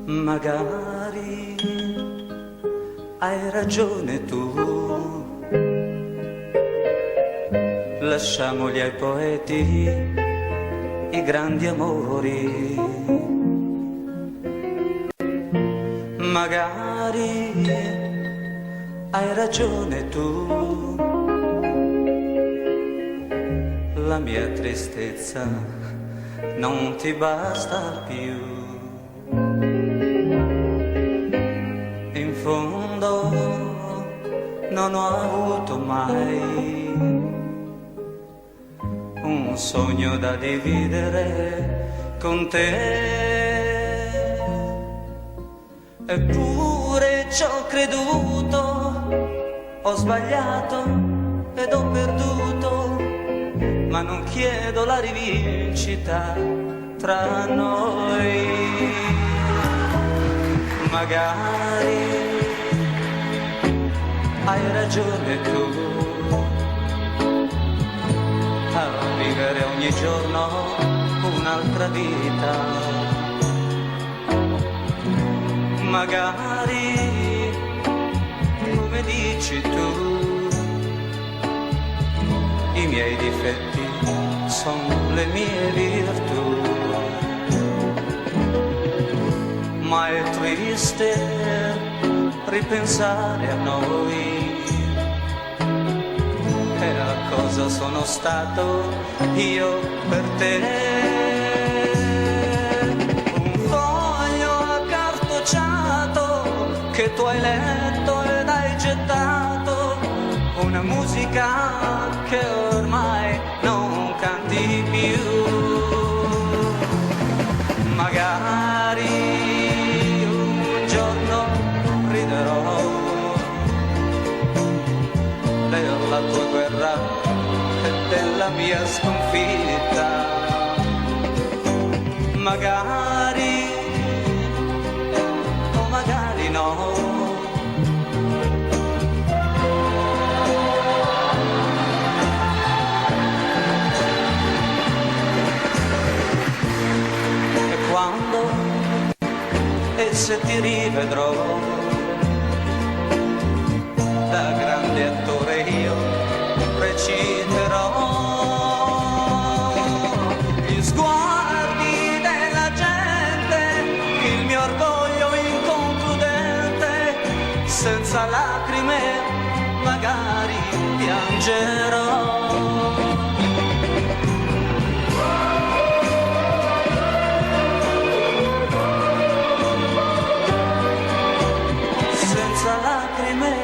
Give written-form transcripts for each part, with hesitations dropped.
Magari hai ragione tu, lasciamoli ai poeti i grandi amori. Magari hai ragione tu, la mia tristezza non ti basta più. In fondo non ho avuto mai un sogno da dividere con te, eppure ci ho creduto, ho sbagliato ed ho perduto, ma non chiedo la rivincita tra noi. Magari hai ragione tu a vivere ogni giorno un'altra vita. Magari, come dici tu, i miei difetti sono le mie virtù. Ma è triste ripensare a noi e a cosa sono stato io per te. Un foglio accartocciato che tu hai letto ed hai gettato, una musica che ormai non canti più. Magari della tua guerra e della mia sconfitta. Magari, o magari no. E quando e se ti rivedrò da grande attore io reciterò gli sguardi della gente, il mio orgoglio inconcludente, senza lacrime magari piangerò. Senza lacrime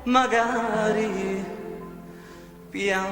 magari piangerò.